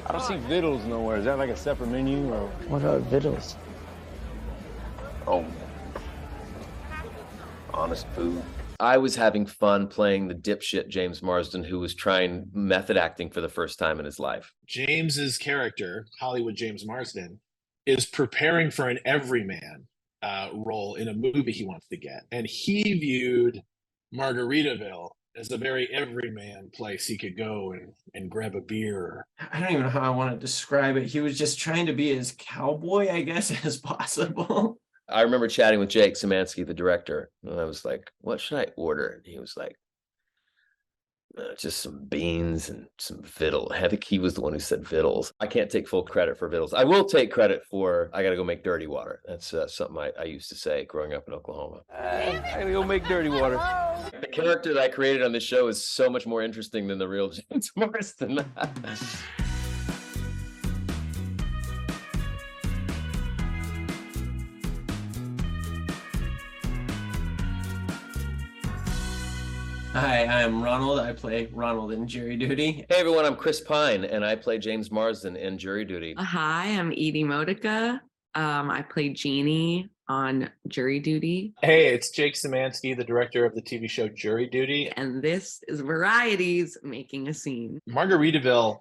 I don't see vittles nowhere. Is that like a separate menu or? What are vittles? Oh, honest food. I was having fun playing the dipshit James Marsden, who was trying method acting for the first time in his life. James's character, Hollywood James Marsden, is preparing for an everyman role in a movie he wants to get. And he viewed Margaritaville as a very everyman place he could go and grab a beer. I don't even know how I want to describe it. He was just trying to be as cowboy, I guess, as possible. I remember chatting with Jake Szymanski, the director, and I was like, what should I order? And he was like, just some beans and some vittles. I think he was the one who said vittles. I can't take full credit for vittles. I will take credit for, I got to go make dirty water. That's something I used to say growing up in Oklahoma. I gotta go make dirty water. The character that I created on this show is so much more interesting than the real James Marsden. Hi, I'm Ronald. I play Ronald in Jury Duty. Hey everyone, I'm Chris Pine, and I play James Marsden in Jury Duty. Hi, I'm Edy Modica. I play Jeannie on Jury Duty. Hey, it's Jake Szymanski, the director of the TV show Jury Duty. And this is Varieties Making a Scene. Margaritaville,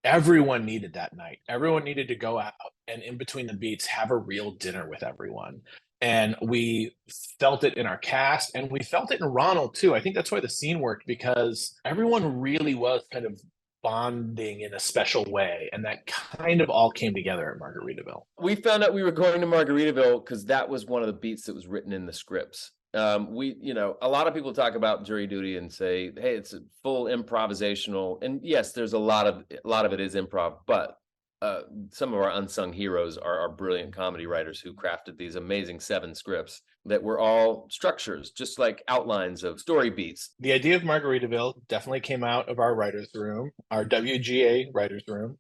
everyone needed that night. Everyone needed to go out and in between the beats have a real dinner with everyone. And we felt it in our cast, and we felt it in Ronald too. I think that's why the scene worked, because everyone really was kind of bonding in a special way, and that kind of all came together at Margaritaville. We found out we were going to Margaritaville because that was one of the beats that was written in the scripts. A lot of people talk about Jury Duty and say, hey, it's a full improvisational, and yes, there's a lot of it is improv, but some of our unsung heroes are our brilliant comedy writers who crafted these amazing 7 scripts that were all structures, just like outlines of story beats. The idea of Margaritaville definitely came out of our writer's room, our WGA writer's room.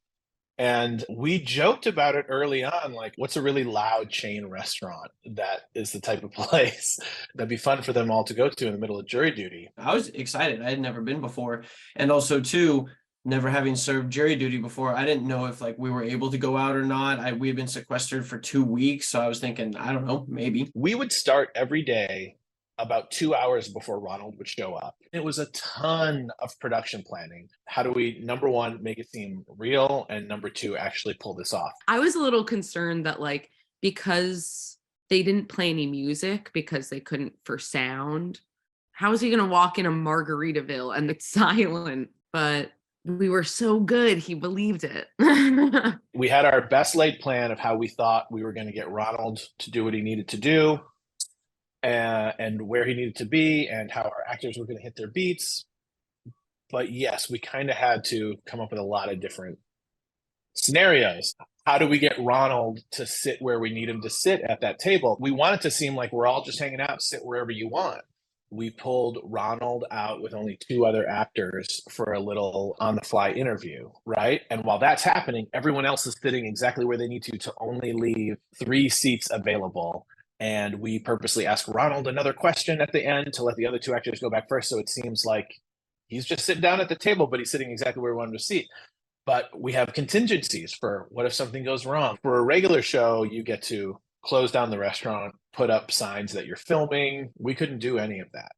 And we joked about it early on, like, what's a really loud chain restaurant that is the type of place that'd be fun for them all to go to in the middle of Jury Duty? I was excited. I had never been before. And also, too, never having served jury duty before, I didn't know if we were able to go out or not. We had been sequestered for 2 weeks, so I was thinking, I don't know, maybe. We would start every day about 2 hours before Ronald would show up. It was a ton of production planning. How do we, number one, make it seem real, and number two, actually pull this off? I was a little concerned that because they didn't play any music because they couldn't for sound, how is he going to walk in a Margaritaville and it's silent? But we were so good, he believed it. We had our best laid plan of how we thought we were going to get Ronald to do what he needed to do, and where he needed to be, and how our actors were going to hit their beats. But yes, we kind of had to come up with a lot of different scenarios. How do we get Ronald to sit where we need him to sit at that table? We want it to seem like we're all just hanging out, sit wherever you want. We pulled Ronald out with only 2 other actors for a little on-the-fly interview, right? And while that's happening, everyone else is sitting exactly where they need to only leave 3 seats available. And we purposely ask Ronald another question at the end to let the other 2 actors go back first, so it seems like he's just sitting down at the table, but he's sitting exactly where we want him to sit. But we have contingencies for what if something goes wrong. For a regular show, you get to close down the restaurant, put up signs that you're filming. We couldn't do any of that.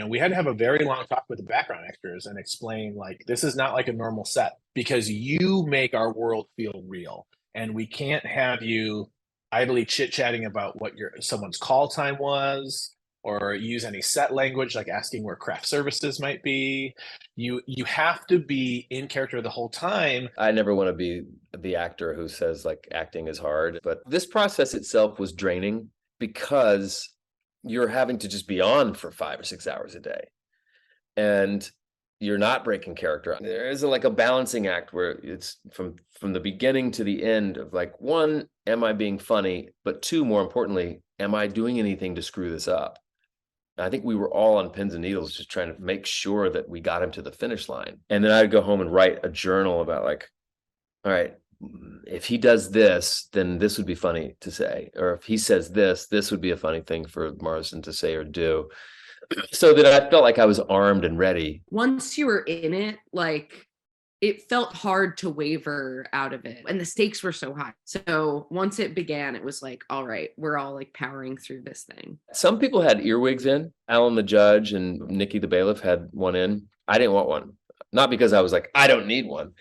We had to have a very long talk with the background actors and explain, this is not like a normal set, because you make our world feel real. And we can't have you idly chit-chatting about what someone's call time was, or use any set language like asking where craft services might be. You have to be in character the whole time. I never want to be the actor who says acting is hard, but this process itself was draining because you're having to just be on for 5 or 6 hours a day, and you're not breaking character. There is a balancing act where it's from the beginning to the end of 1, am I being funny? But 2, more importantly, am I doing anything to screw this up? I think we were all on pins and needles just trying to make sure that we got him to the finish line. And then I'd go home and write a journal about all right, if he does this, then this would be funny to say. Or if he says this, this would be a funny thing for Marsden to say or do. So that I felt like I was armed and ready. Once you were in it, it felt hard to waver out of it. And the stakes were so high. So once it began, it was like, all right, we're all like powering through this thing. Some people had earwigs in. Alan the judge and Nikki the bailiff had one in. I didn't want one. Not because I was like, I don't need one.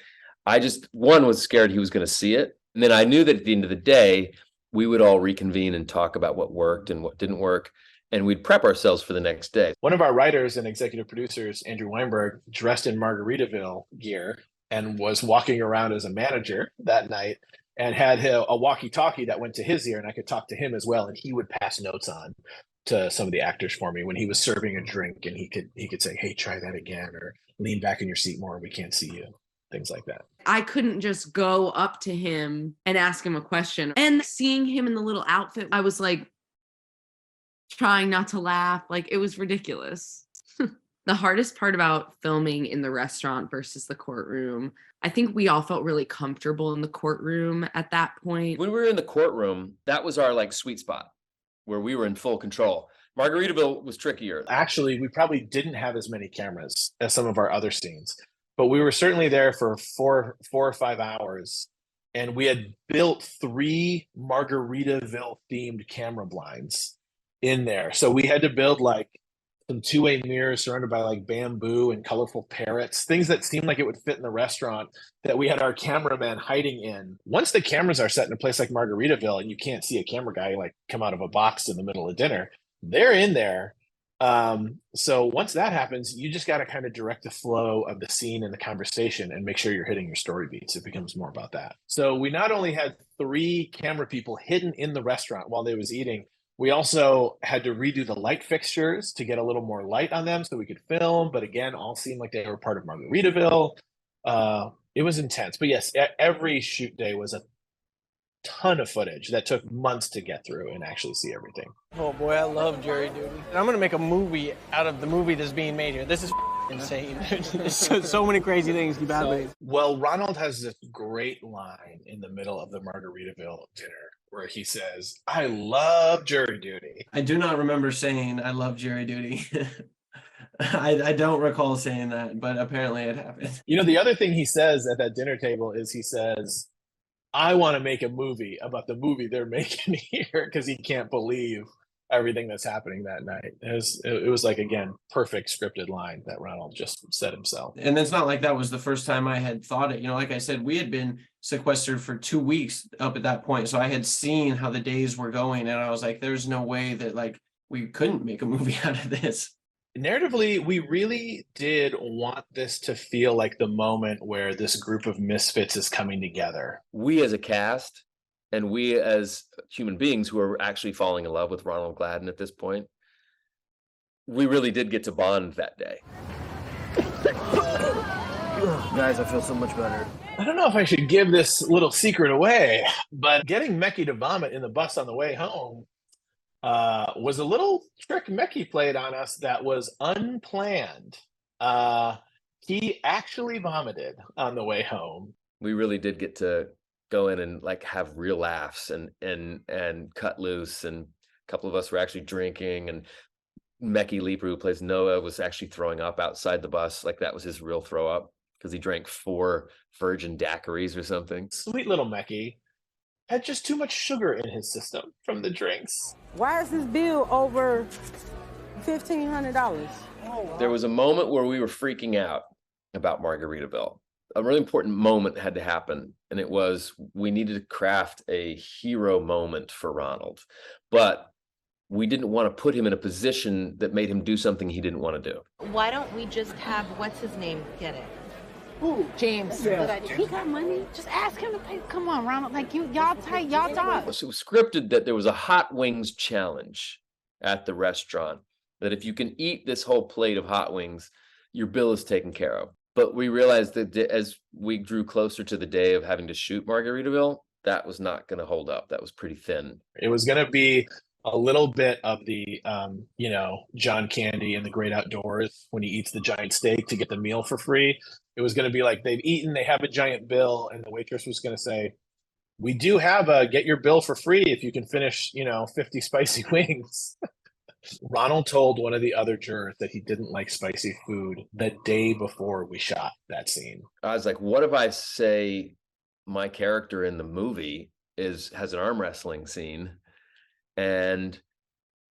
I just, one, was scared he was going to see it. And then I knew that at the end of the day, we would all reconvene and talk about what worked and what didn't work. And we'd prep ourselves for the next day. One of our writers and executive producers, Andrew Weinberg, dressed in Margaritaville gear and was walking around as a manager that night and had a walkie-talkie that went to his ear, and I could talk to him as well. And he would pass notes on to some of the actors for me when he was serving a drink, and he could say, hey, try that again, or lean back in your seat more, we can't see you. Things like that. I couldn't just go up to him and ask him a question. And seeing him in the little outfit, I was like trying not to laugh. Like, it was ridiculous. The hardest part about filming in the restaurant versus the courtroom, I think we all felt really comfortable in the courtroom at that point. When we were in the courtroom, that was our like sweet spot where we were in full control. Margaritaville was trickier. Actually, we probably didn't have as many cameras as some of our other scenes, but we were certainly there for four or 5 hours, and we had built 3 Margaritaville themed camera blinds in there. So we had to build like some 2-way mirrors surrounded by like bamboo and colorful parrots, things that seemed like it would fit in the restaurant that we had our cameraman hiding in. Once the cameras are set in a place like Margaritaville and you can't see a camera guy like come out of a box in the middle of dinner, they're in there. So once that happens, you just got to kind of direct the flow of the scene and the conversation and make sure you're hitting your story beats. It becomes more about that. So we not only had 3 camera people hidden in the restaurant while they was eating, we also had to redo the light fixtures to get a little more light on them so we could film. But again, all seemed like they were part of Margaritaville. It was intense. But yes, every shoot day was a ton of footage that took months to get through and actually see everything. Oh boy, I love jury duty. I'm gonna make a movie out of the movie that's being made here. This is insane. There's so many crazy things keep happening. Well, Ronald has this great line in the middle of the Margaritaville dinner where he says, I love jury duty. I do not remember saying I love jury duty. I don't recall saying that, but apparently it happened. You know, the other thing he says at that dinner table is he says, I want to make a movie about the movie they're making here, because he can't believe everything that's happening that night. It was like, again, perfect scripted line that Ronald just said himself. And it's not like that was the first time I had thought it. You know, like I said, we had been sequestered for 2 weeks up at that point. So I had seen how the days were going, and I was like, there's no way that like we couldn't make a movie out of this. Narratively, we really did want this to feel like the moment where this group of misfits is coming together. We as a cast and we as human beings who are actually falling in love with Ronald Gladden at this point, we really did get to bond that day. Guys, I feel so much better. I don't know if I should give this little secret away, but getting Mecky to vomit in the bus on the way home was a little trick Mecky played on us that was unplanned. He actually vomited on the way home. We really did get to go in and like have real laughs and cut loose, and a couple of us were actually drinking, and Mecky Leeper, who plays Noah, was actually throwing up outside the bus. Like that was his real throw up because he drank 4 virgin daiquiris or something. Sweet little Mecky had just too much sugar in his system from the drinks. Why is this bill over $1,500? There was a moment where we were freaking out about Margaritaville. A really important moment had to happen, and it was we needed to craft a hero moment for Ronald, but we didn't want to put him in a position that made him do something he didn't want to do. Why don't we just have what's his name get it? Who? James. Yeah. He got money. Just ask him to pay. Come on, Ronald. Like y'all tight, y'all talk. So it was scripted that there was a hot wings challenge at the restaurant, that if you can eat this whole plate of hot wings, your bill is taken care of. But we realized that as we drew closer to the day of having to shoot Margaritaville, that was not going to hold up. That was pretty thin. It was going to be a little bit of the, John Candy in The Great Outdoors when he eats the giant steak to get the meal for free. It was going to be like they've eaten, they have a giant bill, and the waitress was going to say, we do have a get your bill for free if you can finish, 50 spicy wings. Ronald told one of the other jurors that he didn't like spicy food the day before we shot that scene. I was like, what if I say my character in the movie has an arm wrestling scene, and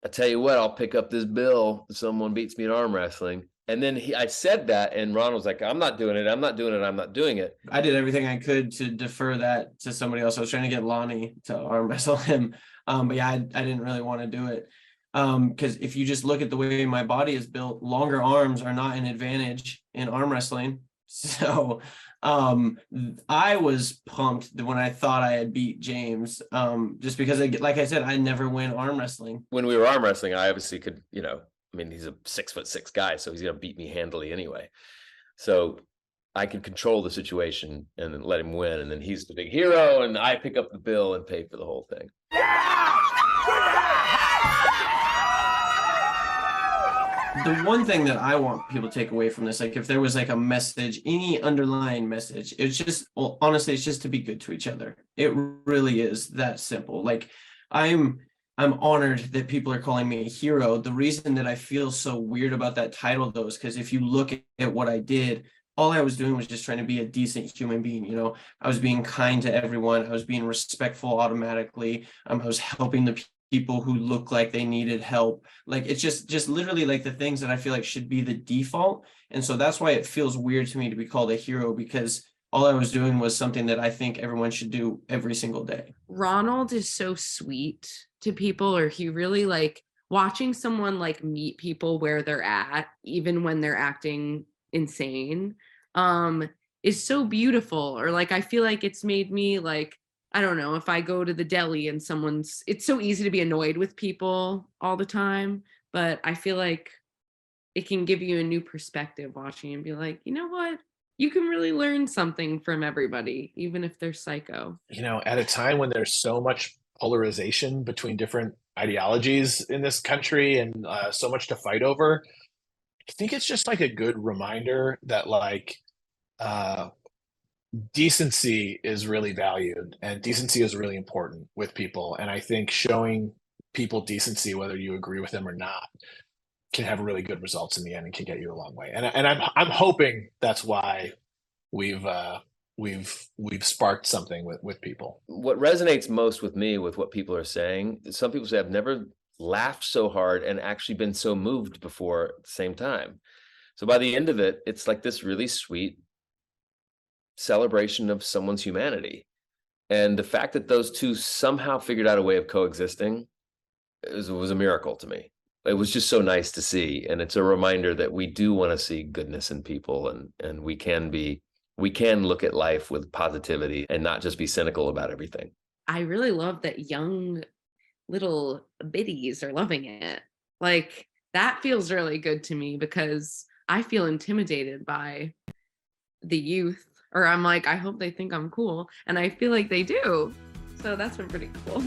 I tell you what, I'll pick up this bill if someone beats me in arm wrestling. And then I said that, and Ron was like, I'm not doing it. I'm not doing it. I'm not doing it. I did everything I could to defer that to somebody else. I was trying to get Lonnie to arm wrestle him. But yeah, I didn't really want to do it. Because if you just look at the way my body is built, longer arms are not an advantage in arm wrestling. So I was pumped when I thought I had beat James, just because, like I said, I never win arm wrestling. When we were arm wrestling, I obviously could, I mean, he's a 6'6" guy, so he's going to beat me handily anyway. So I could control the situation and then let him win. And then he's the big hero, and I pick up the bill and pay for the whole thing. The one thing that I want people to take away from this, like if there was like a message, any underlying message, it's just, well, honestly, it's just to be good to each other. It really is that simple. Like I'm honored that people are calling me a hero. The reason that I feel so weird about that title, though, is because if you look at what I did, all I was doing was just trying to be a decent human being. I was being kind to everyone. I was being respectful automatically. I was helping the people who look like they needed help. Like it's just literally like the things that I feel like should be the default. And so that's why it feels weird to me to be called a hero, because all I was doing was something that I think everyone should do every single day. Ronald is so sweet to people, or he really, like, watching someone like meet people where they're at, even when they're acting insane, is so beautiful. Or like, I feel like it's made me, like, I don't know, if I go to the deli and it's so easy to be annoyed with people all the time, but I feel like it can give you a new perspective watching and be like, you know what? You can really learn something from everybody, even if they're psycho. At a time when there's so much polarization between different ideologies in this country and so much to fight over, I think it's just like a good reminder that like decency is really valued and decency is really important with people. And I think showing people decency, whether you agree with them or not, can have really good results in the end and can get you a long way. And I'm hoping that's why we've sparked something with people. What resonates most with me with what people are saying, some people say I've never laughed so hard and actually been so moved before at the same time. So by the end of it, it's like this really sweet celebration of someone's humanity. And the fact that those two somehow figured out a way of coexisting was a miracle to me. It was just so nice to see. And it's a reminder that we do want to see goodness in people, and we can look at life with positivity and not just be cynical about everything. I really love that young little biddies are loving it. Like, that feels really good to me, because I feel intimidated by the youth, or I'm like, I hope they think I'm cool. And I feel like they do. So that's been pretty cool.